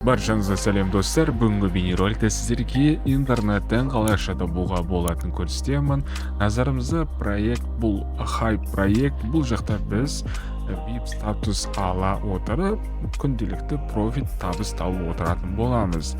Баршаңызға сәлем достар. Бүгінгі бейнероликте сіздерге интернеттен қалай ақша табуға болатынын көрсетемін. Назарымызда бұл хайп проект. Бұл жақта біз VIP статус ала отырып, күнделікті профит табыс тауып отыратын боламыз.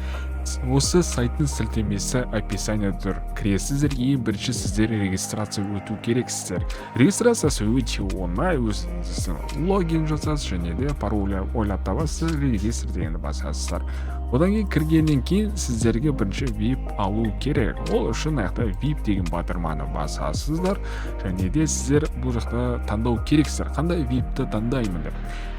Осы сайттың сілтемесі описание тұр. Кіресіздер, ең бірінші сіздер регистрация өту керексіздер. Регистрациясы өте оңай, өзіңіздің логин жасасыз және де пароль ойлап табасыз, регистр дегенді басасыздар. Одан кейін кіргеннен кейін сіздерге бірінші VIP алу керек. Ол үшін аяқта VIP деген батырманы басасыздар және де сіздер бұл жақта таңдау керексіздер. Қандай VIP-ті таңдаймын деп.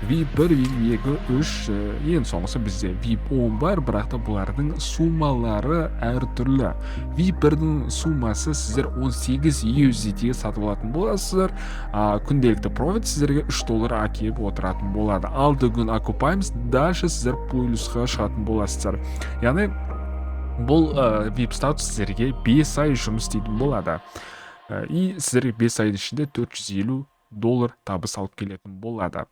VIP 1, VIP 2, 3, ең соңғысы бізде VIP 10 бар, бірақ та бұлардың суммалары әртүрлі. VIP 1-дің суммасы сіздер 18 USDT сатып алатын боласыздар. Күнделікті профит сіздерге $3 әкеліп отыратын болады. Алды күн окупаймыз, дальше сіздер плюсқа шығатын боласыздар. Яғни бұл VIP статус сіздерге 5 ай жұмыс істейтін болады. И сіздерге 5 айдың ішінде $450 табыс алып келетін болады.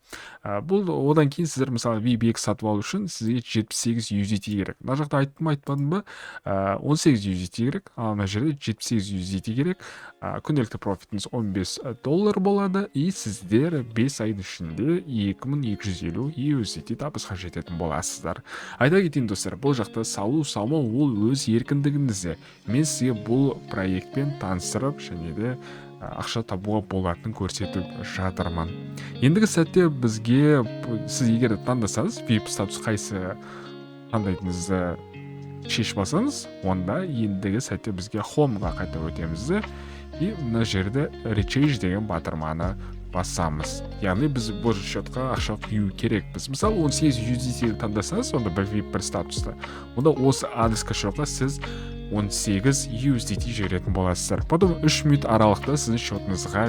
Бұл одан кейін сіздер мысалы VIP 2 сатып алу үшін сізге 78 USDT керек. Мына жақта айтпадым ба? 18 USDT керек, ана жерде 78 USDT керек. Күнделікті профитіңіз $15 болады, и сіздер 5 айдың ішінде 2250 USDT табысқа жететін боласыздар. Айта кетейін достар, бұл жақта салу-салмау ол өз еркіндігіңізде. Мен сізге бұл проектпен таныстырып және де ақша табуға болатынын көрсетіп жатырмын. Ендігі сәтте бізге сіз егер таңдасаңыз, VIP статус қайсы таңдайтыныңызды шешіп алсаңыз, онда ендігі сәтте бізге Home-ға қайта өтеміз, и мына жерде Rechange деген батырманы басамыз. Яғни біз бұл счетқа ақша құю керекпіз. Мысалы 18 USDT таңдасаңыз, онда бір VIP 1 статусты. Онда осы адресқа счетқа сіз 18 USDT жіберетін боласыздар. Потом 3 минут аралықта сіздің счетыңызға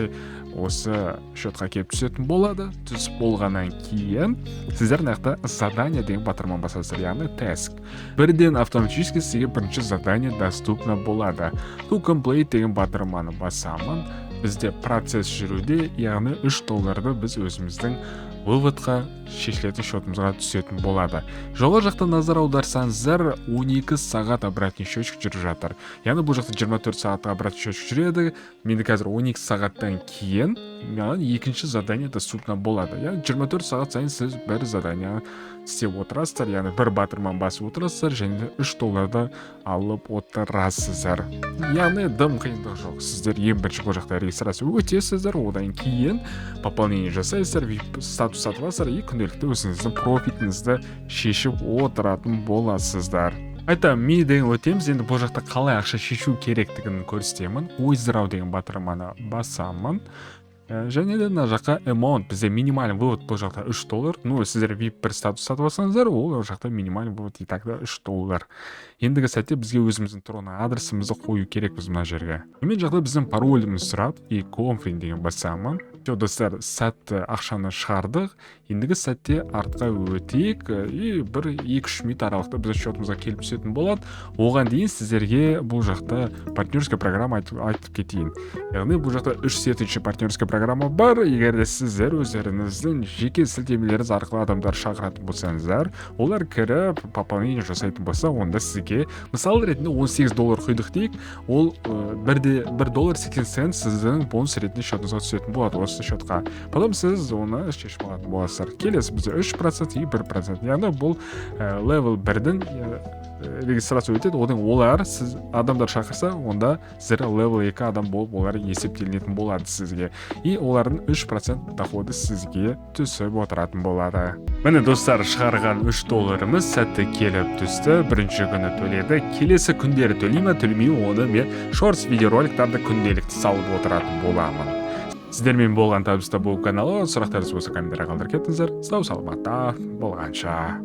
осы счетқа келіп түсетін болады. Түсіп болғаннан кейін сіздер нақты задание деген батырманы басасыздар, яғни task. Бірден автоматически сізге бірінші задание доступно болады. To complete деген батырманы басамын. Бізде процесс жүруде, яғни $3 біз өзіміздің выводқа шешілетін счетымызға түсетін болады. Жоғары жақта назар аударсаңыздар, 12 сағат обратный счетчик жүріп жатыр. Яғни бұл жақта 24 сағат обратный счетчик жүреді. Менде қазір 12 сағаттан кейін маған екінші задание доступно болады. Яғни 24 сағат сайын сіз бір задание істеп отырасыздар, яғни бір батырман басып отырасыздар және $3 алып отырасыздар. Яғни дым қиындық жоқ. Сіздер ең бірінші бұл жақта регистрация өтесіздер, одан кейін пополнение жасайсыздар, VIP статус сатып аласыздар, и күнделікті өзіңіздің профитіңізді шешіп отыратын боласыздар. Ми деген өтеміз. Енді бұл жақта қалай ақша шешу керектігін көрсетемін. Withdraw деген батырманы басамын. Және де мына жаққа amount, бізде минимальный вывод бұл жақта $3. Ну, сіздер VIP 1 статус сатып алсаңыздар, ол жақта минимальный вывод и тогда $3. Ендігі сәтте бізге өзіміздің тұрғын адресімізді қою керекпіз мына жерге. Мен жақта біздің пароліміз сұрап, и confirm деген басамын. Достар, сәтті ақшаны шығардық. Ендігі сәтте артқа өтейік, и 1-2-3 минут аралықта біздің счетымызға келіп түсетін болады. Оған дейін сіздерге бұл жақта партнерская программа айтып кетейін. Яғни бұл жақта 3 сетінші партнерская программа бар. Егер де сіздер өздеріңіздің жеке сілтемелеріңіз арқылы адамдар шақыратын болсаңыздар, олар кіріп пополнение жасайтын болса, онда сізге мысал ретінде $18 құйдық дейік, ол $1.80 сіздің бонус ретінде счетыңызға түсетін болады осы счетқа. Потом сіз оны шешіп алатын боласыздар. Келесі бізде 3% и 1%. Яғни бұл level 1-дің регистрация өтеді, одан олар сіз адамдар шақырса, онда сіздер level 2 адам болып олар есептелінетін болады сізге. И олардың 3% доходы сізге түсіп отыратын болады. Міне достар, шығарған $3 сәтті келіп түсті. Бірінші күні төледі. Келесі күндері төлемей, оны мен шортс видеороликтарды күнделікті салып отыратын боламын. Сіздермен болған табыста бұл каналы, сұрақтарыңыз болса комментария қалдырып кетіңіздер. Сау саламатта болғанша.